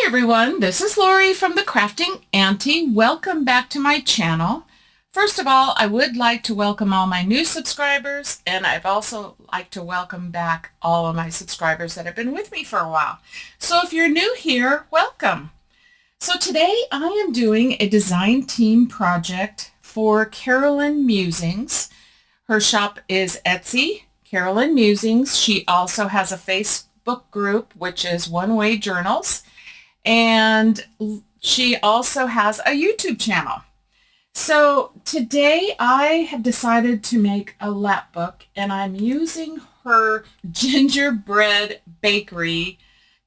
everyone, this is Lori from the Crafting Auntie. Welcome back to my channel. First of all, I would like to welcome all my new subscribers, and I'd also like to welcome back all of my subscribers that have been with me for a while. So if you're new here, welcome. So today I am doing a design team project for Carolyn Musings. Her shop is Etsy, Carolyn Musings. She also has a Facebook group, which is One Way Journals. And she also has a YouTube channel. So today I have decided to make a lap book, and I'm using her Gingerbread bakery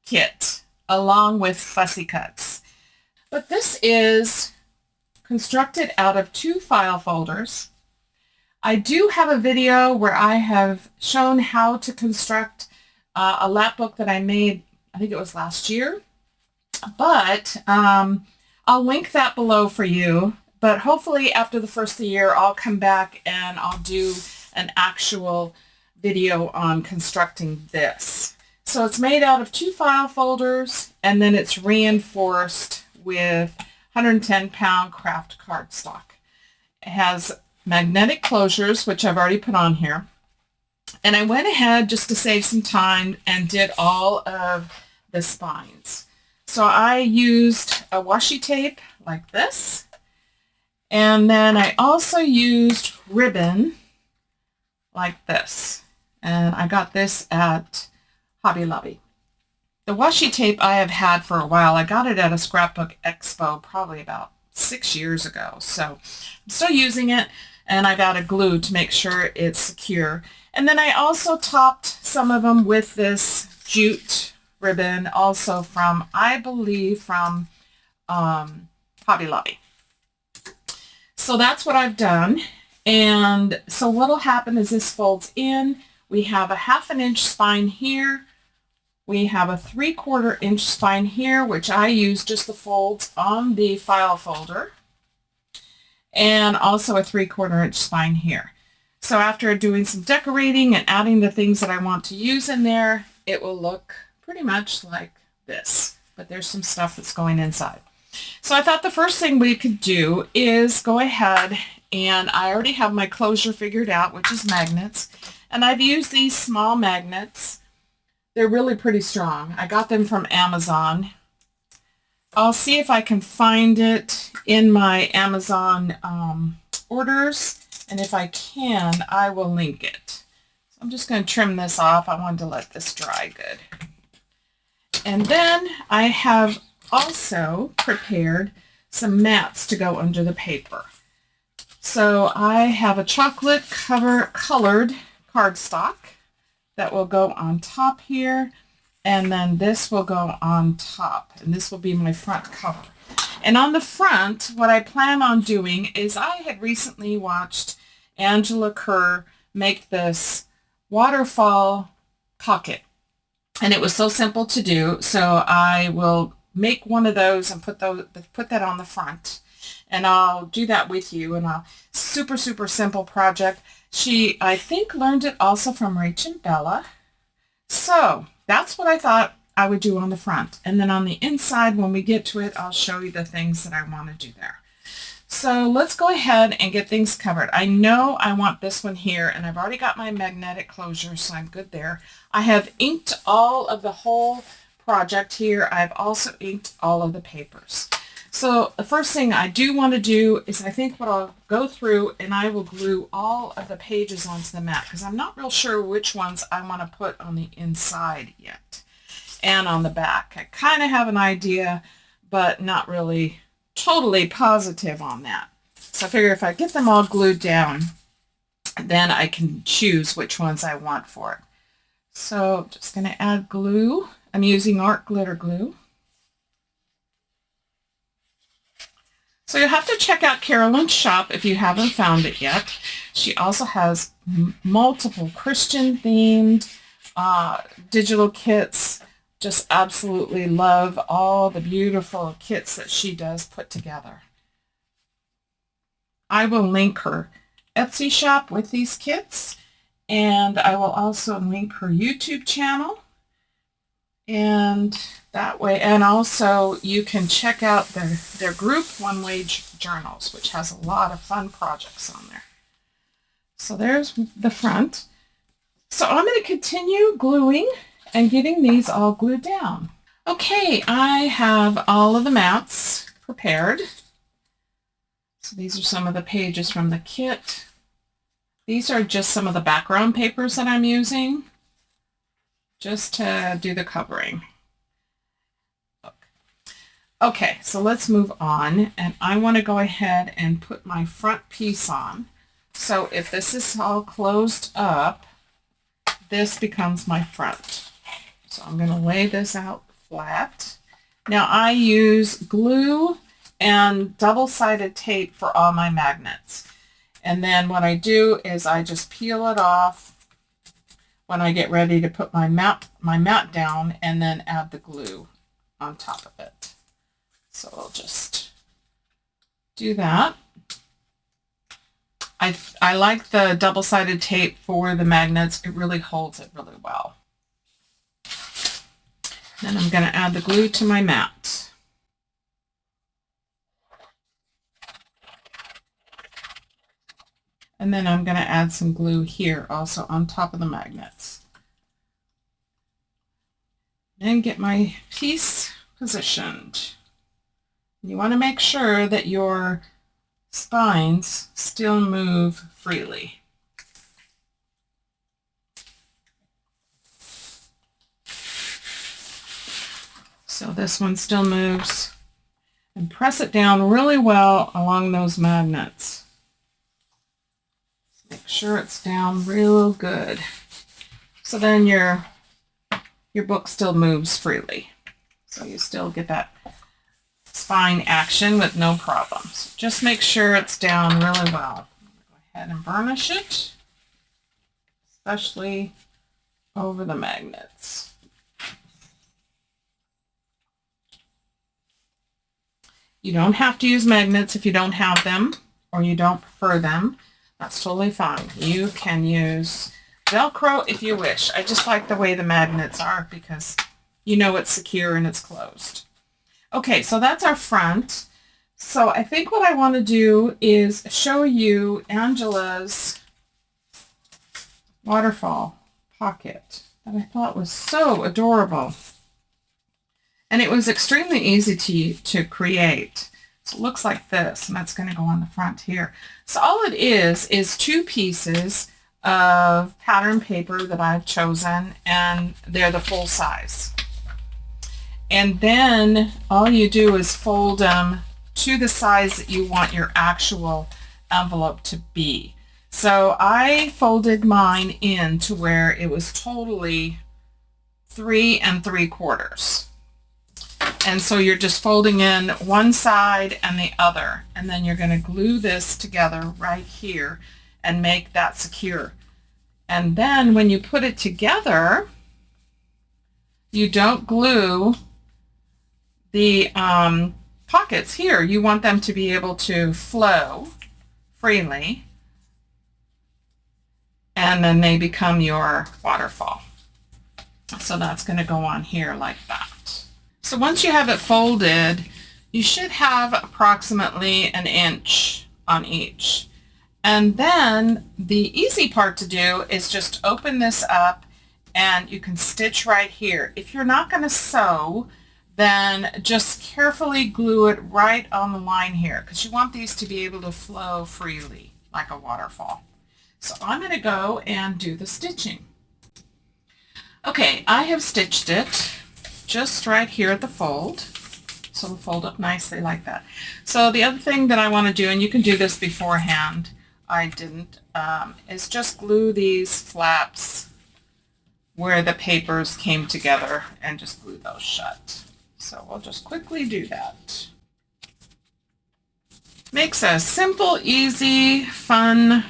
kit along with Fussy Cuts. But this is constructed out of 2 file folders. I do have a video where I have shown how to construct a lap book that I made, I think it was last year. But I'll link that below for you. But hopefully after the first of the year, I'll come back and I'll do an actual video on constructing this. So it's made out of 2 file folders, and then it's reinforced with 110-pound craft cardstock. It has magnetic closures, which I've already put on here. And I went ahead just to save some time and did all of the spines. So I used a washi tape like this, and then I also used ribbon like this, and I got this at Hobby Lobby. The washi tape I have had for a while. I got it at a scrapbook expo probably about 6 years ago, so I'm still using it, and I've added glue to make sure it's secure. And then I also topped some of them with this jute ribbon, also from, I believe, from Hobby Lobby. So that's what I've done. And so what will happen is this folds in. We have a 1/2 inch spine here. We have a 3/4 inch spine here, which I use just the folds on the file folder. And also a 3/4 inch spine here. So after doing some decorating and adding the things that I want to use in there, it will look pretty much like this, but there's some stuff that's going inside. So I thought the first thing we could do is go ahead, and I already have my closure figured out, which is magnets, and I've used these small magnets. They're really pretty strong. I got them from Amazon. I'll see if I can find it in my Amazon orders, and if I can, I will link it. So I'm just going to trim this off. I wanted to let this dry good. And then I have also prepared some mats to go under the paper. So I have a chocolate colored cardstock that will go on top here, and then this will go on top, and this will be my front cover. And on the front, what I plan on doing is I had recently watched Angela Kerr make this Waterfall Pocket. And it was so simple to do, so I will make one of those and put that on the front. And I'll do that with you. And super simple project. She, I think, learned it also from Rach and Bella. So that's what I thought I would do on the front. And then on the inside, when we get to it, I'll show you the things that I want to do there. So let's go ahead and get things covered. I know I want this one here, and I've already got my magnetic closure, so I'm good there. I have inked all of the whole project here. I've also inked all of the papers. So the first thing I do want to do is, I think what I'll go through, and I will glue all of the pages onto the mat, because I'm not real sure which ones I want to put on the inside yet and on the back. I kind of have an idea, but not really totally positive on that. So I figure if I get them all glued down, then I can choose which ones I want for it. So I'm just going to add glue. I'm using art glitter glue. So you'll have to check out Carolyn's shop if you haven't found it yet. She also has multiple Christian themed digital kits. Just absolutely love all the beautiful kits that she does put together. I will link her Etsy shop with these kits, and I will also link her YouTube channel. And that way, and also you can check out their group one-way journals, which has a lot of fun projects on there. So there's the front. So I'm going to continue gluing and getting these all glued down. Okay, I have all of the mats prepared. So these are some of the pages from the kit. These are just some of the background papers that I'm using just to do the covering. Okay, so let's move on, and I want to go ahead and put my front piece on. So if this is all closed up, this becomes my front. So I'm going to lay this out flat. Now I use glue and double-sided tape for all my magnets. And then what I do is I just peel it off when I get ready to put my mat down, and then add the glue on top of it. So I'll just do that. I like the double-sided tape for the magnets. It really holds it really well. Then I'm going to add the glue to my mat. And then I'm going to add some glue here also on top of the magnets. And get my piece positioned. You want to make sure that your spines still move freely. So this one still moves. And press it down really well along those magnets. Make sure it's down real good. So then your book still moves freely. So you still get that spine action with no problems. Just make sure it's down really well. Go ahead and burnish it, especially over the magnets. You don't have to use magnets if you don't have them or you don't prefer them. That's totally fine. You can use Velcro if you wish. I just like the way the magnets are because you know it's secure and it's closed. Okay, so that's our front. So I think what I want to do is show you Angela's Waterfall Pocket that I thought was so adorable. And it was extremely easy to create. So it looks like this, and that's going to go on the front here. So all it is 2 pieces of pattern paper that I've chosen, and they're the full size. And then all you do is fold them to the size that you want your actual envelope to be. So I folded mine in to where it was totally 3 3/4. And so you're just folding in one side and the other, and then you're going to glue this together right here and make that secure. And then when you put it together, you don't glue the pockets here. You want them to be able to flow freely, and then they become your waterfall. So that's going to go on here like that. So once you have it folded, you should have approximately 1 inch on each. And then the easy part to do is just open this up, and you can stitch right here. If you're not going to sew, then just carefully glue it right on the line here, because you want these to be able to flow freely like a waterfall. So I'm going to go and do the stitching. Okay, I have stitched it just right here at the fold. So it'll fold up nicely like that. So the other thing that I want to do, and you can do this beforehand, I didn't, is just glue these flaps where the papers came together and just glue those shut. So we'll just quickly do that. Makes a simple, easy, fun,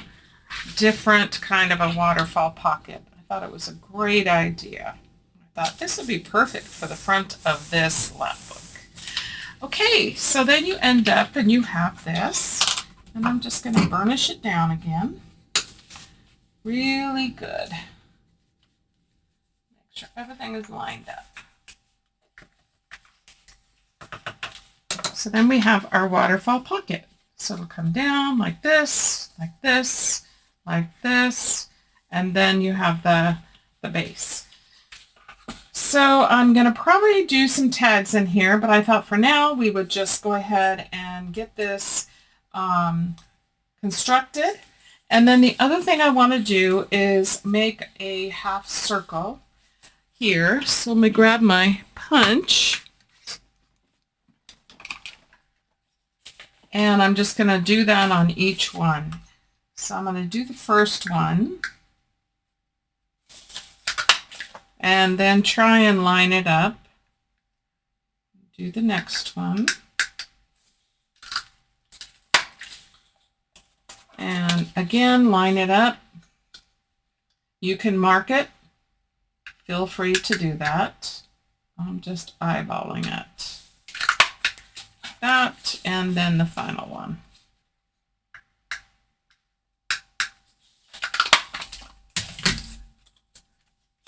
different kind of a waterfall pocket. I thought it was a great idea. I thought this would be perfect for the front of this lap book. Okay, so then you end up and you have this, and I'm just going to burnish it down again. Really good. Make sure everything is lined up. So then we have our waterfall pocket. So it'll come down like this, like this, like this, and then you have the base. So I'm going to probably do some tags in here, but I thought for now we would just go ahead and get this constructed. And then the other thing I want to do is make a half circle here. So let me grab my punch. And I'm just going to do that on each one. So I'm going to do the first one. And then try and line it up. Do the next one. And again, line it up. You can mark it. Feel free to do that. I'm just eyeballing it. That, and then the final one.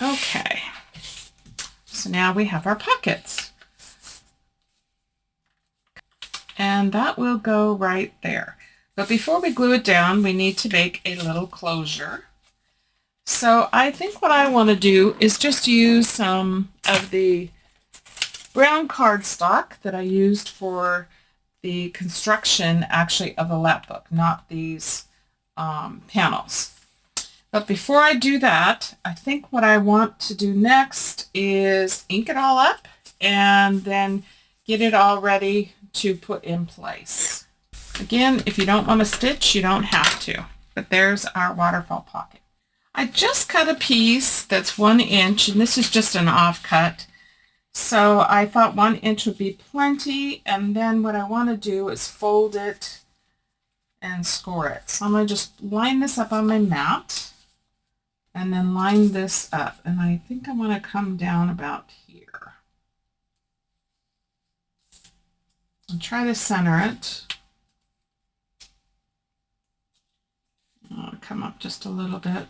Okay, so now we have our pockets. And that will go right there. But before we glue it down, we need to make a little closure. So I think what I want to do is just use some of the brown cardstock that I used for the construction, actually, of the lap book, not these panels. But before I do that, I think what I want to do next is ink it all up and then get it all ready to put in place. Again, if you don't want to stitch, you don't have to. But there's our waterfall pocket. I just cut a piece that's 1 inch, and this is just an offcut. So I thought 1 inch would be plenty, and then what I want to do is fold it and score it. So I'm going to just line this up on my mat and then line this up. And I think I want to come down about here. And try to center it. I'll come up just a little bit.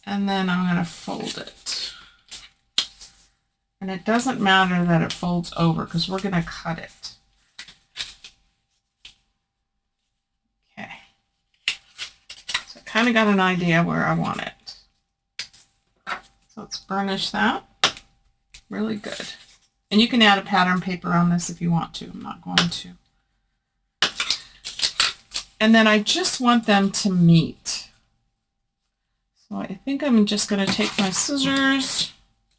And then I'm going to fold it. And it doesn't matter that it folds over because we're going to cut it. Okay. So I kind of got an idea where I want it. So let's burnish that. Really good. And you can add a pattern paper on this if you want to. I'm not going to. And then I just want them to meet. So I think I'm just going to take my scissors.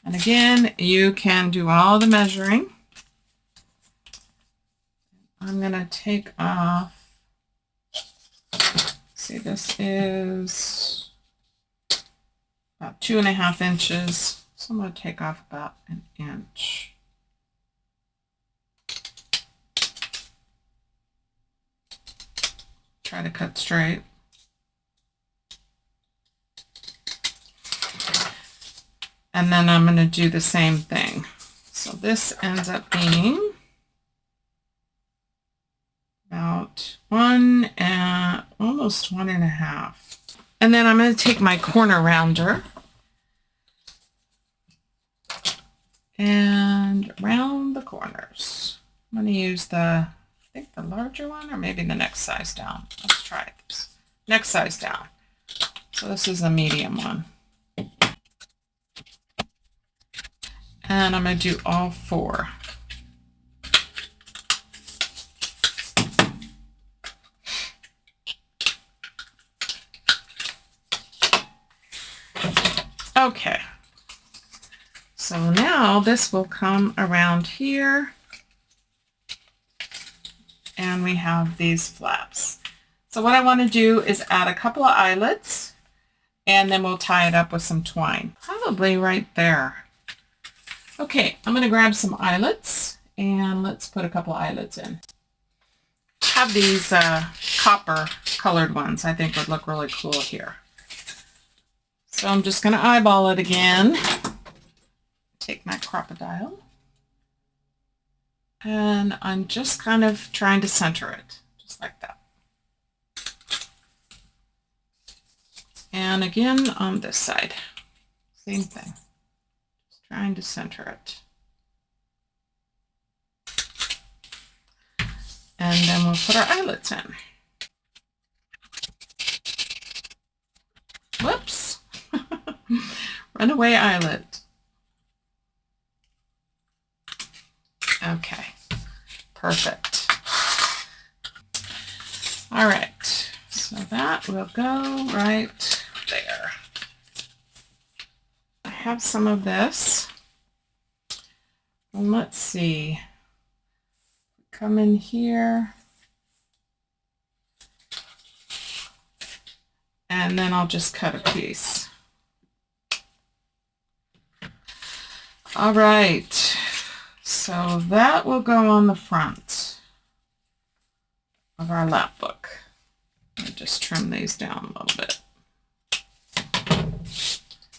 And again, you can do all the measuring. I'm going to take off, see, this is about 2.5 inches. So I'm going to take off about 1 inch. Try to cut straight. And then I'm going to do the same thing. So this ends up being about 1 and almost 1.5. And then I'm going to take my corner rounder and round the corners. I'm going to use I think the larger one, or maybe the next size down. Let's try this. Next size down. So this is a medium one. And I'm going to do all 4. Okay. So now this will come around here. And we have these flaps. So what I want to do is add a couple of eyelets. And then we'll tie it up with some twine. Probably right there. Okay, I'm going to grab some eyelets, and let's put a couple of eyelets in. I have these copper colored ones I think would look really cool here. So I'm just going to eyeball it again. Take my crocodile. And I'm just kind of trying to center it, just like that. And again on this side, same thing. Trying to center it. put our eyelets in. Whoops. Runaway eyelet. Okay, perfect. All right, so that will go right there. I have some of this. And let's see. Come in here. And then I'll just cut a piece. All right, so that will go on the front of our lap book. Let me just trim these down a little bit.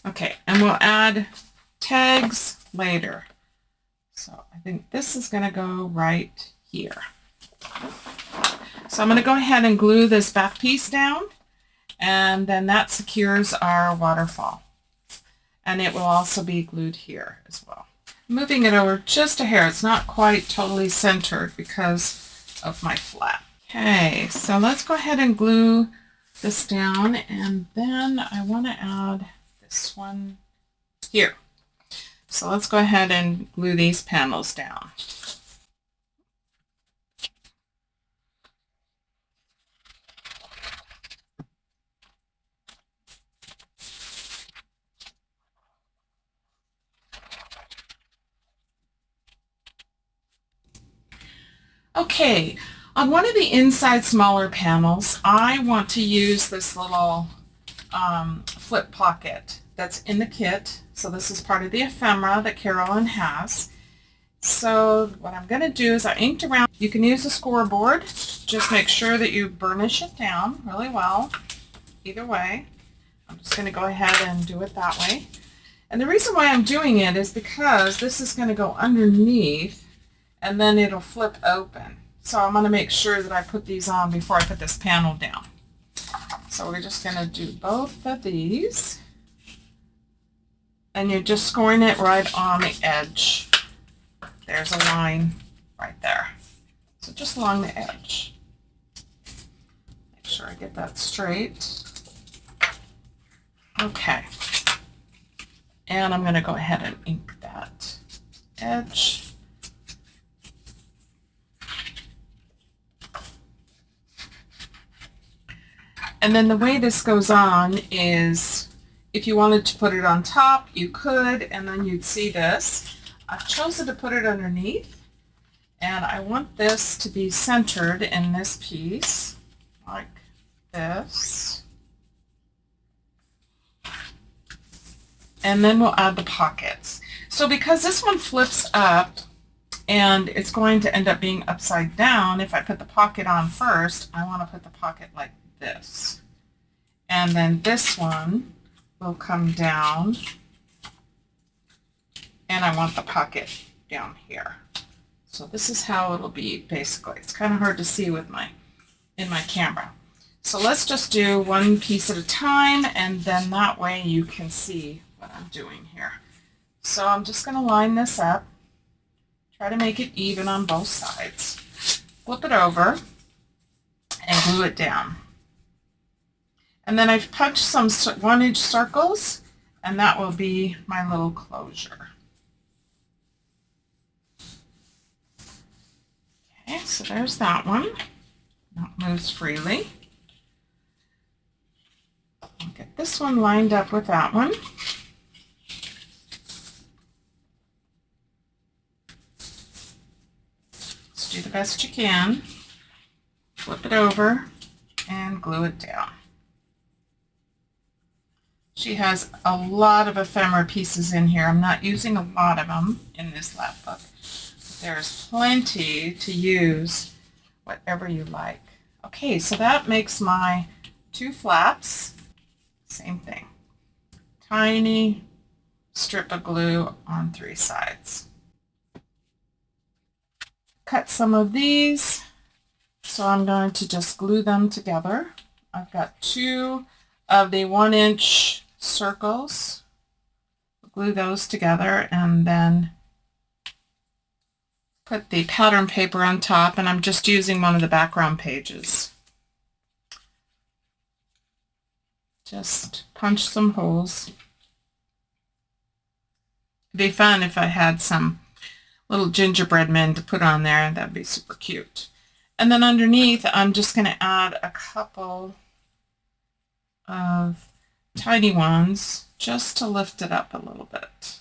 Okay, and we'll add tags later. So I think this is going to go right here. So I'm going to go ahead and glue this back piece down, and then that secures our waterfall. And it will also be glued here as well. Moving it over just a hair. It's not quite totally centered because of my flap. Okay, so let's go ahead and glue this down, and then I want to add this one here. So let's go ahead and glue these panels down. Okay, on one of the inside smaller panels, I want to use this little flip pocket that's in the kit. So this is part of the ephemera that Carolyn has. So what I'm going to do is I inked around. You can use a scoreboard. Just make sure that you burnish it down really well. Either way, I'm just going to go ahead and do it that way. And the reason why I'm doing it is because this is going to go underneath and then it'll flip open. So I'm going to make sure that I put these on before I put this panel down. So we're just going to do both of these. And you're just scoring it right on the edge. There's a line right there. So just along the edge. Make sure I get that straight. Okay. And I'm going to go ahead and ink that edge. And then the way this goes on is, if you wanted to put it on top, you could, and then you'd see this. I've chosen to put it underneath, and I want this to be centered in this piece, like this. And then we'll add the pockets. So because this one flips up, and it's going to end up being upside down, if I put the pocket on first, I want to put the pocket like this. And then this one will come down, and I want the pocket down here. So this is how it'll be basically. It's kind of hard to see with in my camera. So let's just do one piece at a time, and then that way you can see what I'm doing here. So I'm just going to line this up, try to make it even on both sides, flip it over, and glue it down. And then I've punched some 1-inch circles, and that will be my little closure. Okay, so there's that one. That moves freely. I'll get this one lined up with that one. Just do the best you can. Flip it over and glue it down. She has a lot of ephemera pieces in here. I'm not using a lot of them in this lap book. There's plenty to use, whatever you like. Okay, so that makes my 2 flaps. Same thing. Tiny strip of glue on 3 sides. Cut some of these, so I'm going to just glue them together. I've got 2 of the 1-inch circles. Glue those together and then put the pattern paper on top, and I'm just using one of the background pages. Just punch some holes. It'd be fun if I had some little gingerbread men to put on there. That'd be super cute. And then underneath, I'm just going to add a couple of tiny ones just to lift it up a little bit.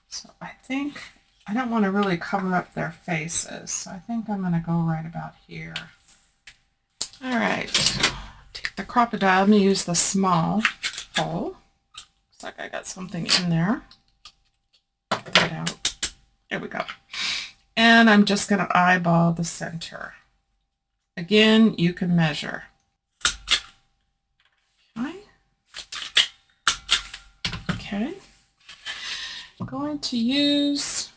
So I think I don't want to really cover up their faces, so I think I'm going to go right about here. All right, take the crocodile. I'm going to use the small hole. Looks like I got something in there. Get that out. There we go. And I'm just going to eyeball the center. Again, you can measure. Okay. Okay. I'm going to use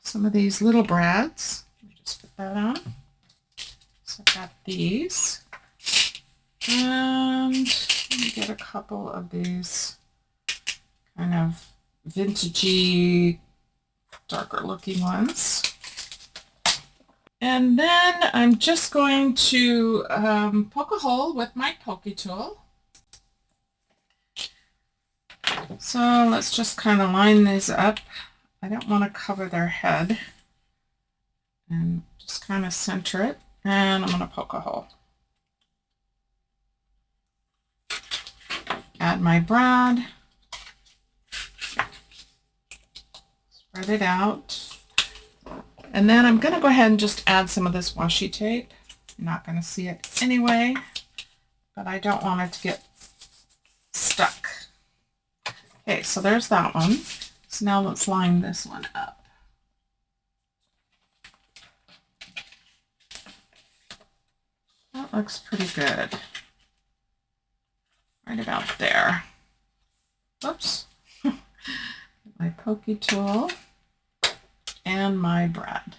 some of these little brads. Let me just put that on. So I've got these. And let me get a couple of these kind of vintagey, darker looking ones. And then I'm just going to poke a hole with my pokey tool. So let's just kind of line these up. I don't want to cover their head. And just kind of center it. And I'm going to poke a hole. Add my brad. Spread it out. And then I'm going to go ahead and just add some of this washi tape. You're not going to see it anyway, but I don't want it to get stuck. Okay, so there's that one. So now let's line this one up. That looks pretty good. Right about there. Oops. My pokey tool and my brad.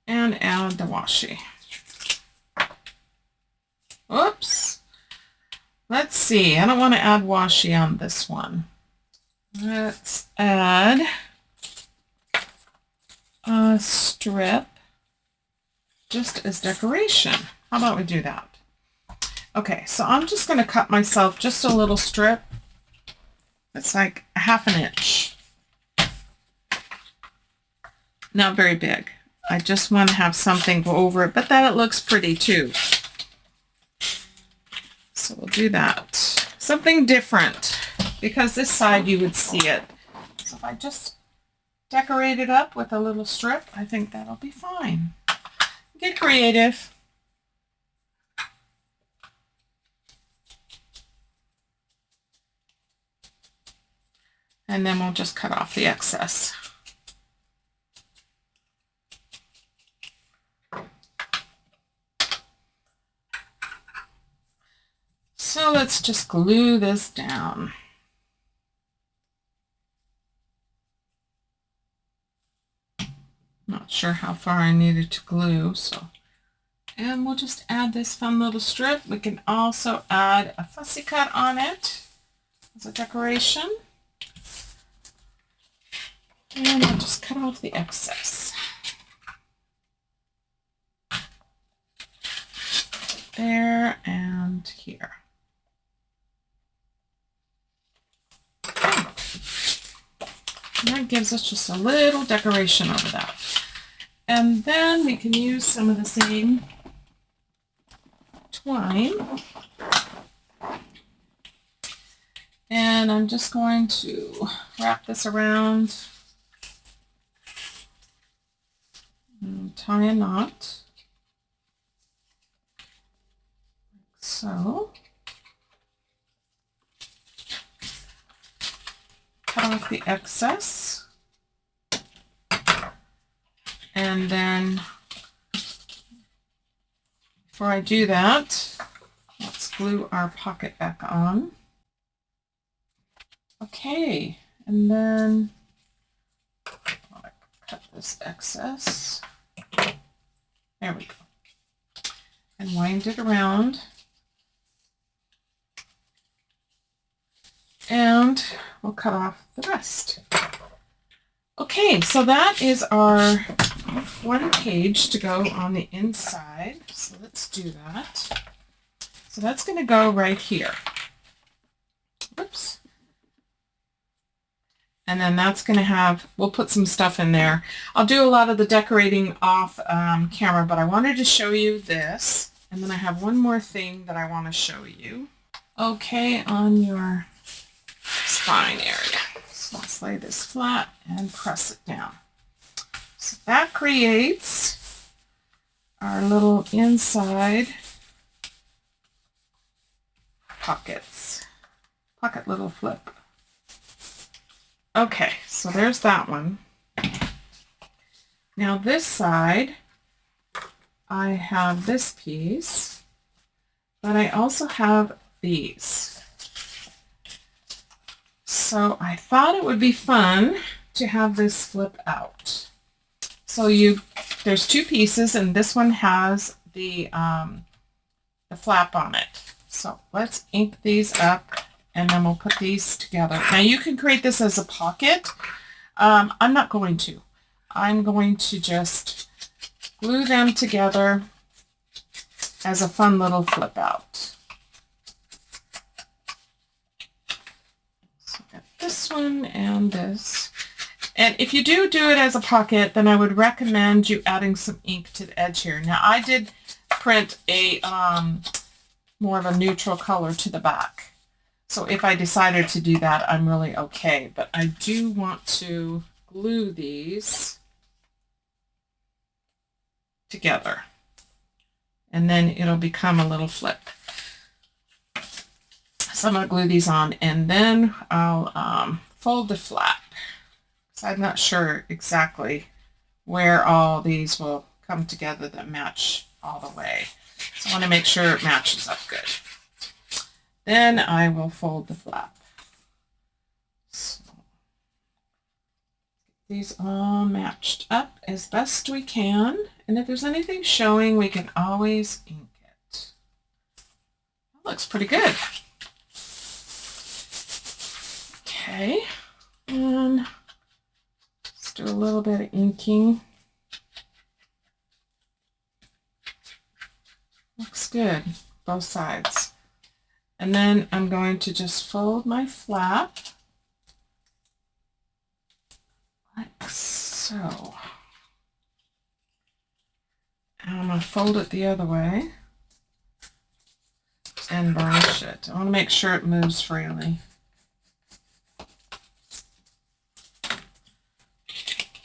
And add the washi. Oops. Let's see. I don't want to add washi on this one. Let's add a strip just as decoration. How about we do that? Okay, so I'm just going to cut myself just a little strip. It's like a ½ inch. Not very big. I just want to have something go over it, but that it looks pretty too. So we'll do that. Something different, because this side you would see it. So if I just decorate it up with a little strip, I think that'll be fine. Get creative. And then we'll just cut off the excess. So let's just glue this down. Not sure how far I needed to glue, so. And we'll just add this fun little strip. We can also add a fussy cut on it as a decoration. And I'll just cut off the excess. There and here. Okay. And that gives us just a little decoration over that. And then we can use some of the same twine. And I'm just going to wrap this around and tie a knot. Like so. Cut off the excess. And then before I do that, let's glue our pocket back on. Okay, and then I'll cut this excess. There we go. and wind it around. And we'll cut off the rest. Okay, so that is our one page to go on the inside. So let's do that. So that's going to go right here. Oops. And then that's going to have, we'll put some stuff in there. I'll do a lot of the decorating off camera, but I wanted to show you this. And then I have one more thing that I want to show you. Okay, on your spine area. So let's lay this flat and press it down. So that creates our little inside pockets. Pocket little flip. Okay, so there's that one. Now this side, I have this piece, but I also have these. So I thought it would be fun to have this flip out. So there's two pieces, and this one has the flap on it. So let's ink these up, and then we'll put these together. Now you can create this as a pocket. I'm not going to. I'm going to just glue them together as a fun little flip out. So got this one and this. And if you do it as a pocket, then I would recommend you adding some ink to the edge here. Now I did print a more of a neutral color to the back. So if I decided to do that, I'm really okay. But I do want to glue these together. And then it'll become a little flip. So I'm going to glue these on, and then I'll fold the flap. So I'm not sure exactly where all these will come together that match all the way. So I want to make sure it matches up good. Then I will fold the flap. So these all matched up as best we can. And if there's anything showing, we can always ink it. That looks pretty good. Okay. And let's do a little bit of inking. Looks good, both sides. And then I'm going to just fold my flap like so. And I'm going to fold it the other way and burnish it. I want to make sure it moves freely.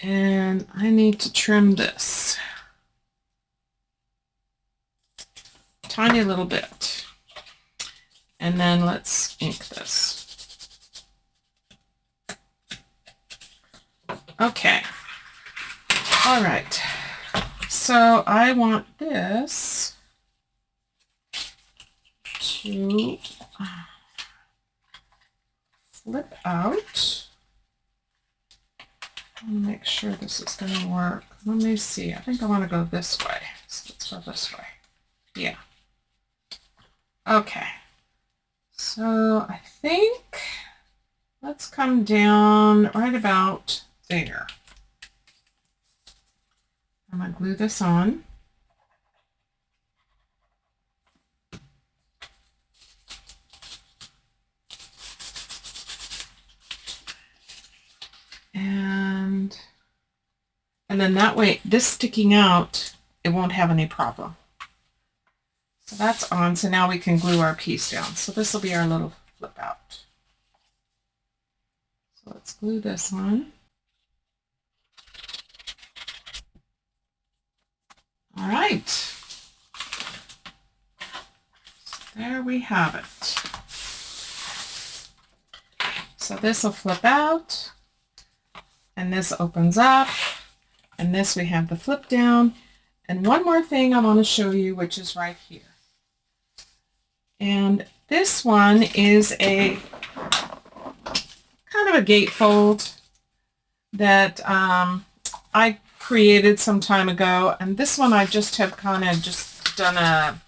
And I need to trim this. Tiny little bit. And then let's ink this. Okay. All right. So I want this to flip out. Make sure this is going to work. Let me see. I think I want to go this way. So let's go this way. Yeah. Okay. So I think let's come down right about there. I'm going to glue this on. And then that way, this sticking out, it won't have any problem. So that's on. So now we can glue our piece down. So this will be our little flip out. So let's glue this on. All right. So there we have it. So this will flip out, and this opens up, and this we have the flip down. And one more thing I want to show you, which is right here. And this one is a kind of a gatefold that I created some time ago. And this one I just have kind of just done a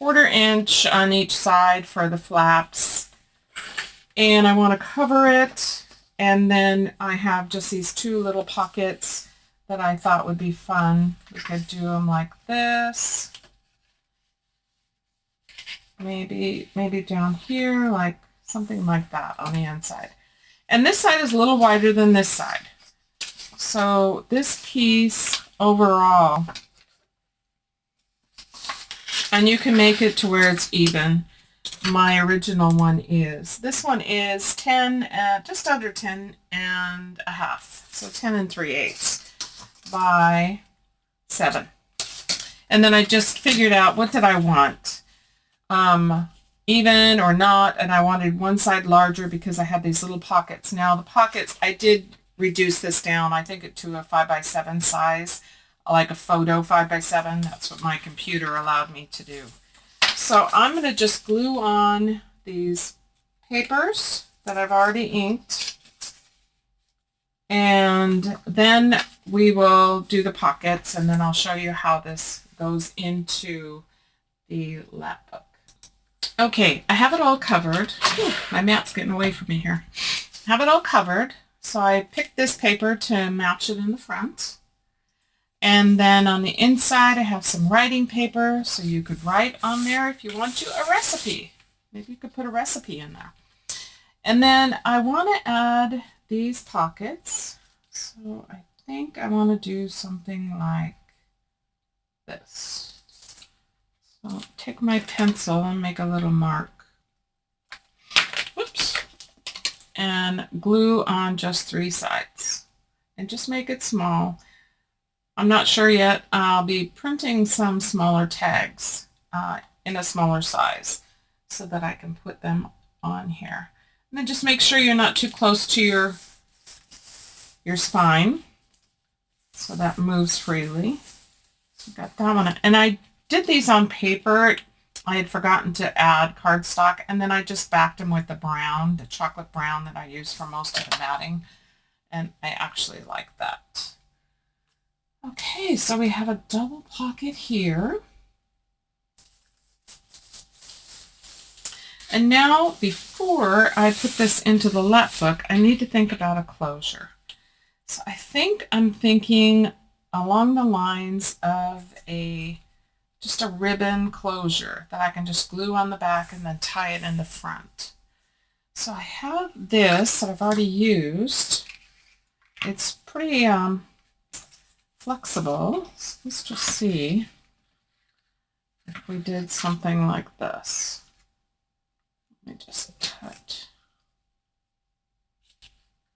1/4 inch on each side for the flaps. And I want to cover it. And then I have just these 2 little pockets that I thought would be fun. We could do them like this. Maybe down here, like something like that on the inside. And this side is a little wider than this side. So this piece overall, and you can make it to where it's even. My original one is. This one is 10, just under 10.5. So 10 3/8 by 7. And then I just figured out what did I want. Even or not, and I wanted one side larger because I had these little pockets. Now the pockets, I did reduce this down, I think to a 5x7 size, like a photo 5x7. That's what my computer allowed me to do. So I'm going to just glue on these papers that I've already inked, and then we will do the pockets, and then I'll show you how this goes into the lap book. Okay, I have it all covered. Whew, my mat's getting away from me here. I have it all covered. So I picked this paper to match it in the front. And then on the inside, I have some writing paper, so you could write on there if you want to a recipe. Maybe you could put a recipe in there. And then I want to add these pockets. So I think I want to do something like this. So I'll take my pencil and make a little mark. Whoops. And glue on just 3 sides. And just make it small. I'm not sure yet. I'll be printing some smaller tags in a smaller size so that I can put them on here. And then just make sure you're not too close to your spine so that moves freely. So got that one. And I did these on paper. I had forgotten to add cardstock, and then I just backed them with the brown, the chocolate brown that I use for most of the matting, and I actually like that. Okay, so we have a double pocket here. And now, before I put this into the lap book, I need to think about a closure. So I think I'm thinking along the lines of just a ribbon closure that I can just glue on the back and then tie it in the front. So I have this that I've already used. It's pretty flexible. So let's just see if we did something like this. Let me just cut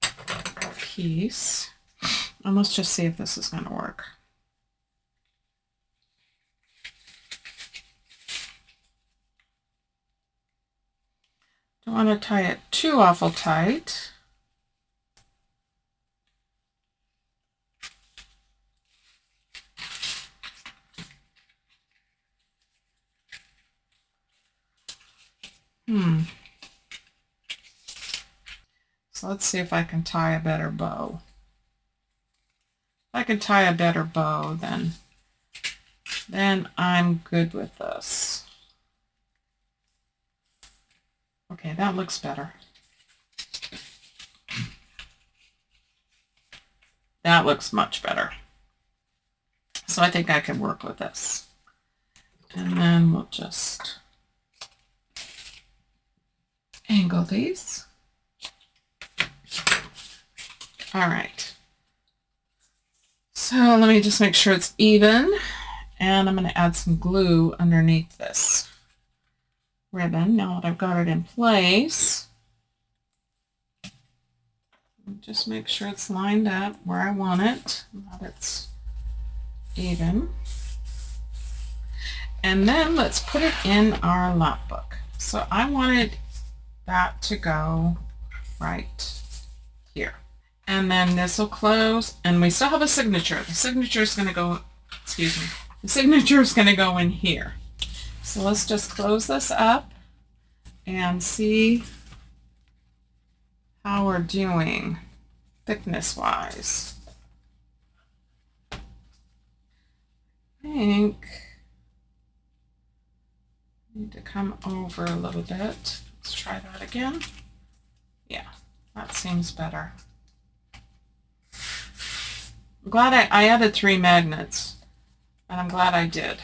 a piece. And let's just see if this is going to work. Don't want to tie it too awful tight. So let's see if I can tie a better bow. If I can tie a better bow, then I'm good with this. Okay, that looks better. That looks much better. So I think I can work with this. And then we'll just angle these. All right. So let me just make sure it's even. And I'm going to add some glue underneath this ribbon. Now that I've got it in place, just make sure it's lined up where I want it, that it's even. And then let's put it in our lap book. So I wanted that to go right here. And then this will close, and we still have a signature. The signature is going to go, excuse me, the signature is going to go in here. So let's just close this up and see how we're doing thickness-wise. I think Need to come over a little bit. Let's try that again. Yeah, that seems better. I'm glad I added 3 magnets, and I'm glad I did,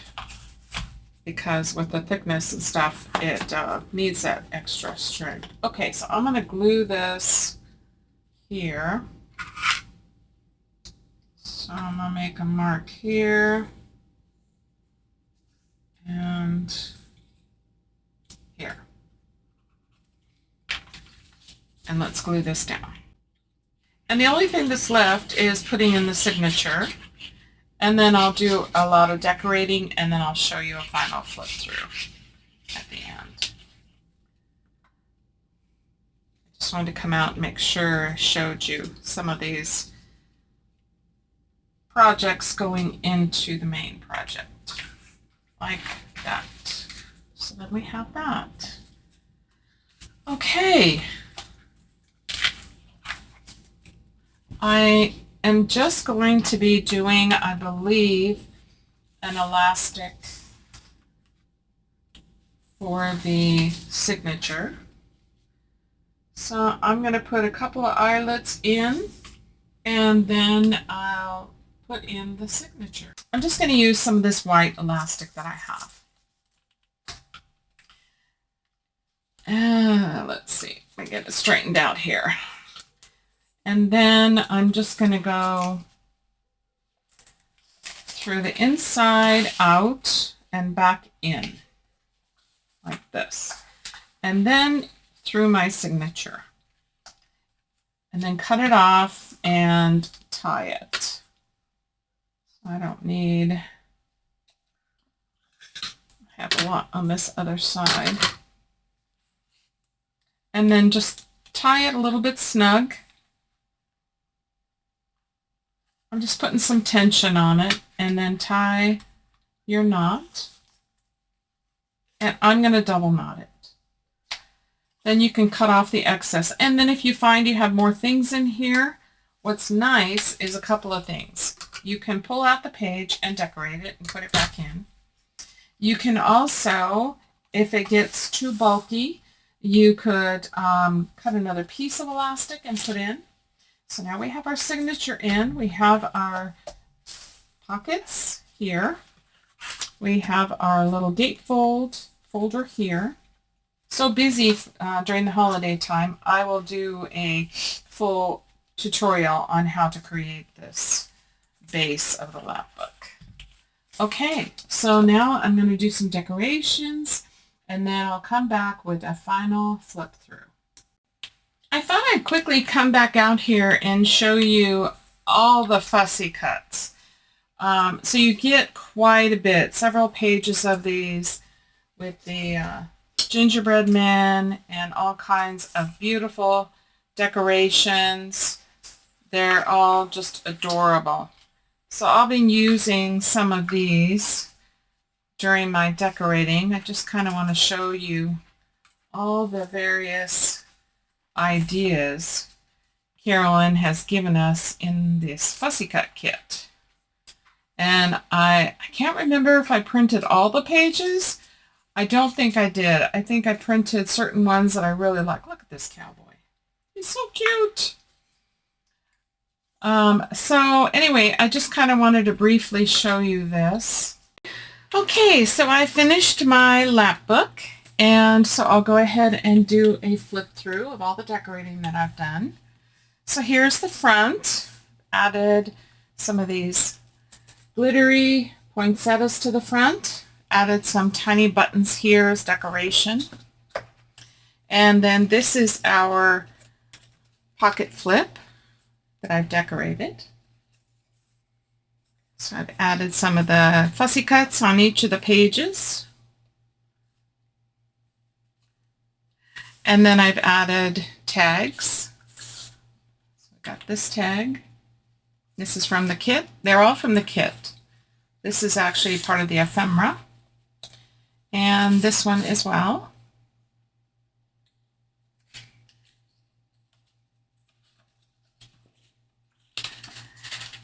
because with the thickness and stuff, it needs that extra strength. Okay, so I'm going to glue this here. So I'm going to make a mark here and here. And let's glue this down. And the only thing that's left is putting in the signature. And then I'll do a lot of decorating, and then I'll show you a final flip through at the end. Just wanted to come out and make sure I showed you some of these projects going into the main project, like that. So then we have that. Okay. I am just going to be doing, I believe, an elastic for the signature. So I'm going to put a couple of eyelets in, and then I'll put in the signature. I'm just going to use some of this white elastic that I have. Let's see, let me get it straightened out here. And then I'm just going to go through the inside out and back in like this. And then through my signature. And then cut it off and tie it. I don't need, I have a lot on this other side. And then just tie it a little bit snug. I'm just putting some tension on it, and then tie your knot. And I'm going to double knot it. Then you can cut off the excess. And then if you find you have more things in here, what's nice is a couple of things. You can pull out the page and decorate it and put it back in. You can also, if it gets too bulky, you could cut another piece of elastic and put in. So now we have our signature in. We have our pockets here. We have our little gatefold folder here. So busy during the holiday time, I will do a full tutorial on how to create this base of the lap book. Okay, so now I'm going to do some decorations, and then I'll come back with a final flip through. I thought I'd quickly come back out here and show you all the Fussy Cuts. So you get quite a bit, several pages of these with the gingerbread men and all kinds of beautiful decorations. They're all just adorable. So I'll be using some of these during my decorating. I just kind of want to show you all the various ideas Carolyn has given us in this Fussy Cut kit. And I can't remember if I printed all the pages. I don't think I did. I think I printed certain ones that I really like. Look at this cowboy. He's so cute. So anyway, I just kind of wanted to briefly show you this. Okay, so I finished my lap book. And so I'll go ahead and do a flip through of all the decorating that I've done. So here's the front. Added some of these glittery poinsettias to the front. Added some tiny buttons here as decoration. And then this is our pocket flip that I've decorated. So I've added some of the Fussy Cuts on each of the pages. And then I've added tags. So I've got this tag. This is from the kit. They're all from the kit. This is actually part of the Ephemera. And this one as well.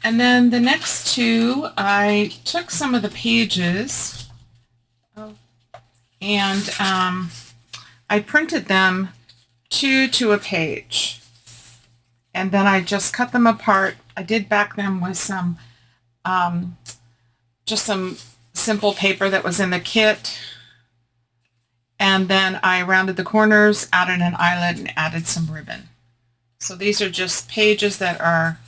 And then the next two, I took some of the pages. Oh, and I printed them 2 to a page, and then I just cut them apart. I did back them with some just some simple paper that was in the kit, and then I rounded the corners, added an eyelet, and added some ribbon. So these are just pages that are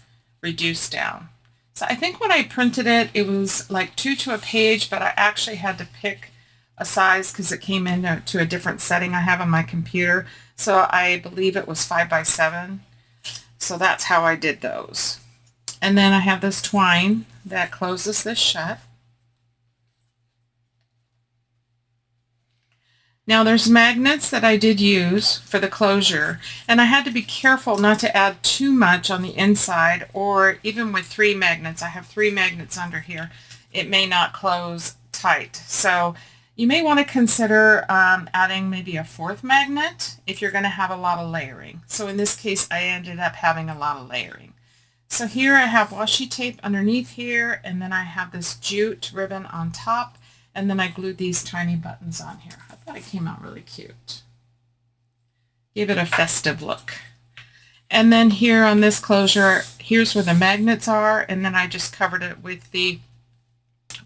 reduced down. So I think when I printed it, it was like 2 to a page, but I actually had to pick a size because it came into a different setting I have on my computer. So I believe it was 5 by 7. So that's how I did those. And then I have this twine that closes this shut. Now there's magnets that I did use for the closure, and I had to be careful not to add too much on the inside, or even with 3 magnets, I have 3 magnets under here, it may not close tight. So you may want to consider adding maybe a 4th magnet if you're going to have a lot of layering. So in this case, I ended up having a lot of layering. So here I have washi tape underneath here, and then I have this jute ribbon on top, and then I glued these tiny buttons on here. I thought it came out really cute. Give it a festive look. And then here on this closure, here's where the magnets are, and then I just covered it with the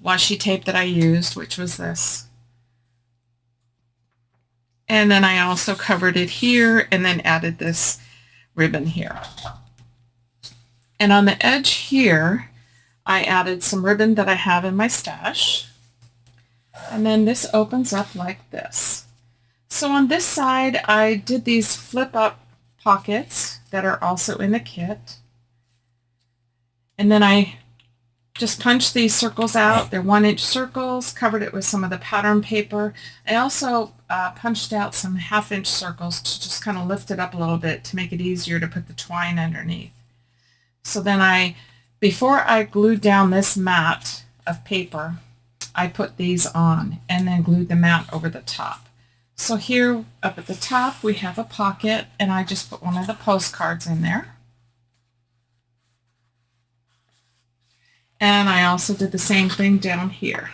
washi tape that I used, which was this. And then I also covered it here and then added this ribbon here. And on the edge here, I added some ribbon that I have in my stash. And then this opens up like this. So on this side, I did these flip-up pockets that are also in the kit. And then I just punched these circles out. They're 1-inch circles, covered it with some of the pattern paper. I also punched out some 1/2-inch circles to just kind of lift it up a little bit to make it easier to put the twine underneath. So then before I glued down this mat of paper, I put these on and then glued the mat over the top. So here up at the top we have a pocket, and I just put one of the postcards in there. And I also did the same thing down here.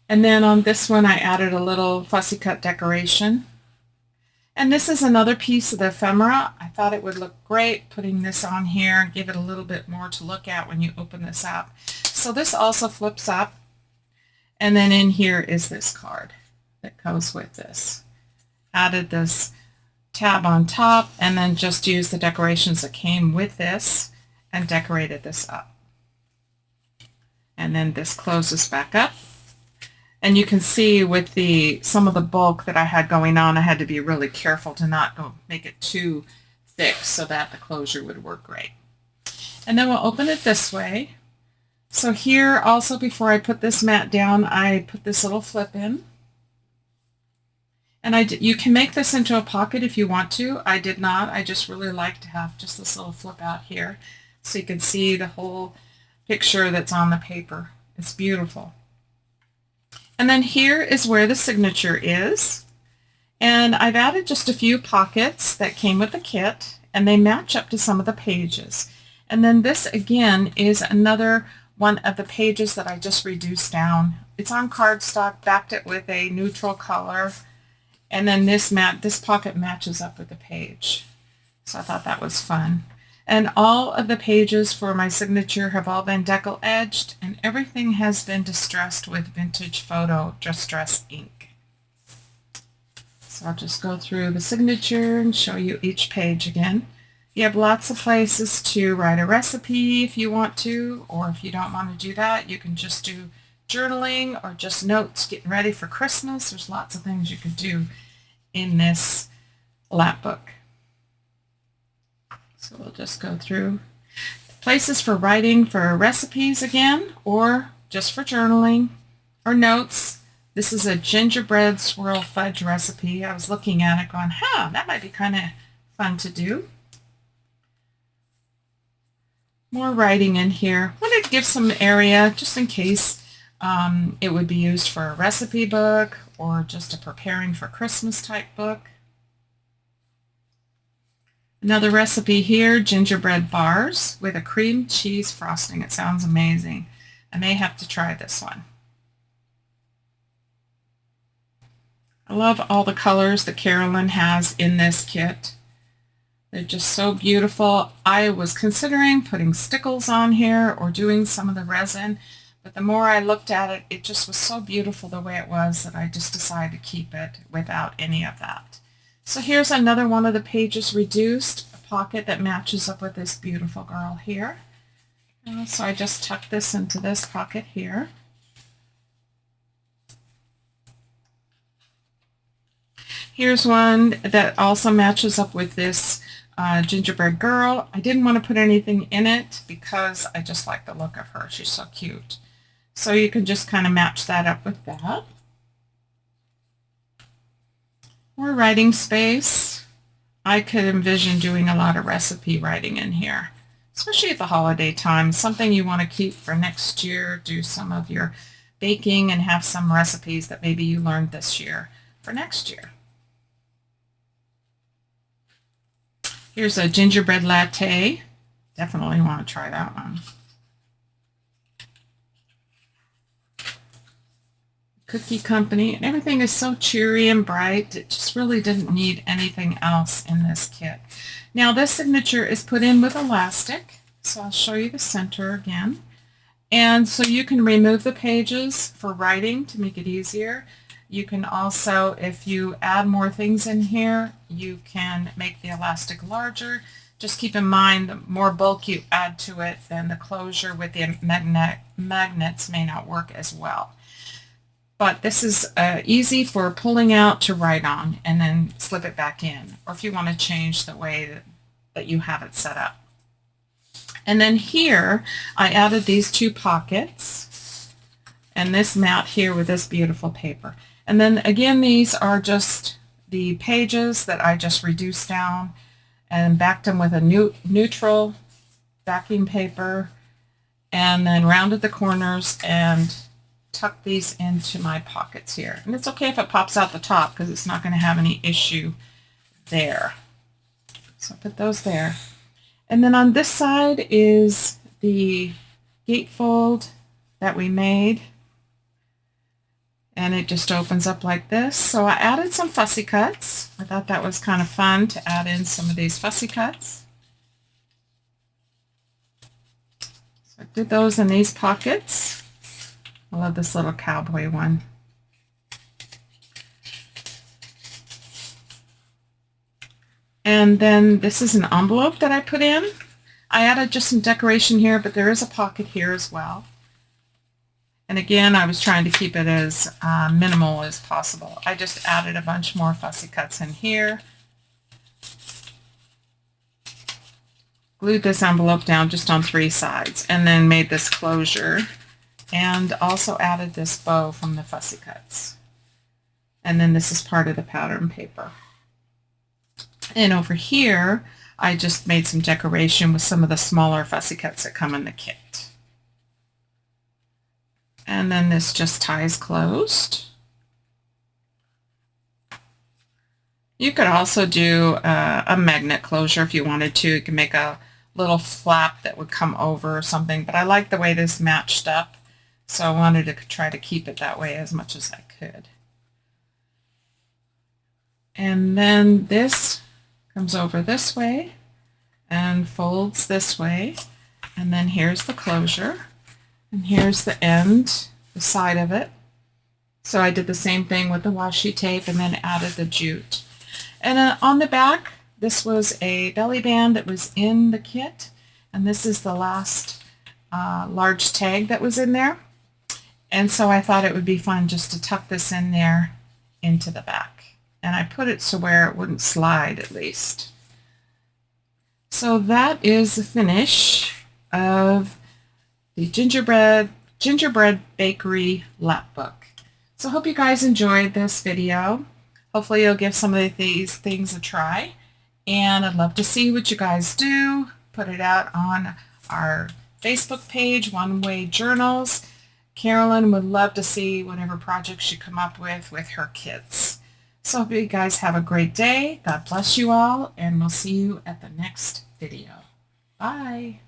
And then on this one I added a little fussy cut decoration. And this is another piece of the ephemera. I thought it would look great putting this on here and give it a little bit more to look at when you open this up. So this also flips up, and then in here is this card that goes with this. Added this tab on top, and then just used the decorations that came with this and decorated this up. And then this closes back up. And you can see with some of the bulk that I had going on, I had to be really careful to not make it too thick so that the closure would work great. And then we'll open it this way. So here also, before I put this mat down, I put this little flip in. And you can make this into a pocket if you want to. I did not. I just really like to have just this little flip out here so you can see the whole picture that's on the paper. It's beautiful. And then here is where the signature is. And I've added just a few pockets that came with the kit, and they match up to some of the pages. And then this again is another one of the pages that I just reduced down. It's on cardstock, backed it with a neutral color, and then this pocket matches up with the page. So I thought that was fun. And all of the pages for my signature have all been decal edged, and everything has been distressed with vintage photo distress ink. So I'll just go through the signature and show you each page again. You have lots of places to write a recipe if you want to, or if you don't want to do that, you can just do journaling or just notes getting ready for Christmas. There's lots of things you could do in this lap book. So we'll just go through places for writing for recipes again, or just for journaling or notes. This is a gingerbread swirl fudge recipe. I was looking at it going, that might be kind of fun to do. More writing in here. Wanted to give some area just in case it would be used for a recipe book or just a preparing for Christmas type book. Another recipe here, gingerbread bars with a cream cheese frosting. It sounds amazing. I may have to try this one. I love all the colors that Carolyn has in this kit. They're just so beautiful. I was considering putting stickles on here or doing some of the resin, but the more I looked at it, it just was so beautiful the way it was that I just decided to keep it without any of that. So here's another one of the pages reduced, a pocket that matches up with this beautiful girl here. So I just tuck this into this pocket here. Here's one that also matches up with this gingerbread girl. I didn't want to put anything in it because I just like the look of her. She's so cute. So you can just kind of match that up with that. More writing space. I could envision doing a lot of recipe writing in here, especially at the holiday time. Something you want to keep for next year. Do some of your baking and have some recipes that maybe you learned this year for next year. Here's a gingerbread latte. Definitely want to try that one. Cookie Company. And everything is so cheery and bright. It just really didn't need anything else in this kit. Now this signature is put in with elastic. So I'll show you the center again. And so you can remove the pages for writing to make it easier. You can also, if you add more things in here, you can make the elastic larger. Just keep in mind, the more bulk you add to it, then the closure with the magnets may not work as well. But this is easy for pulling out to write on and then slip it back in, or if you want to change the way that you have it set up. And then here, I added these two pockets and this mat here with this beautiful paper. And then again, these are just the pages that I just reduced down and backed them with a neutral backing paper, and then rounded the corners and tucked these into my pockets here. And it's okay if it pops out the top because it's not going to have any issue there. So I put those there. And then on this side is the gatefold that we made. And it just opens up like this. So I added some Fussy Cuts. I thought that was kind of fun to add in some of these Fussy Cuts. So I did those in these pockets. I love this little cowboy one. And then this is an envelope that I put in. I added just some decoration here, but there is a pocket here as well. And again, I was trying to keep it as minimal as possible. I just added a bunch more Fussy Cuts in here. Glued this envelope down just on 3 sides and then made this closure, and also added this bow from the Fussy Cuts. And then this is part of the pattern paper. And over here, I just made some decoration with some of the smaller Fussy Cuts that come in the kit. And then this just ties closed. You could also do a magnet closure if you wanted to. You can make a little flap that would come over or something, but I like the way this matched up, so I wanted to try to keep it that way as much as I could. And then this comes over this way and folds this way, and then here's the closure. And here's the end, the side of it. So I did the same thing with the washi tape and then added the jute. And on the back, this was a belly band that was in the kit. And this is the last large tag that was in there. And so I thought it would be fun just to tuck this in there into the back. And I put it so where it wouldn't slide at least. So that is the finish of the Gingerbread Bakery Lapbook. So I hope you guys enjoyed this video. Hopefully you'll give some of these things a try. And I'd love to see what you guys do. Put it out on our Facebook page, One Way Journals. Carolyn would love to see whatever projects you come up with her kids. So I hope you guys have a great day. God bless you all, and we'll see you at the next video. Bye.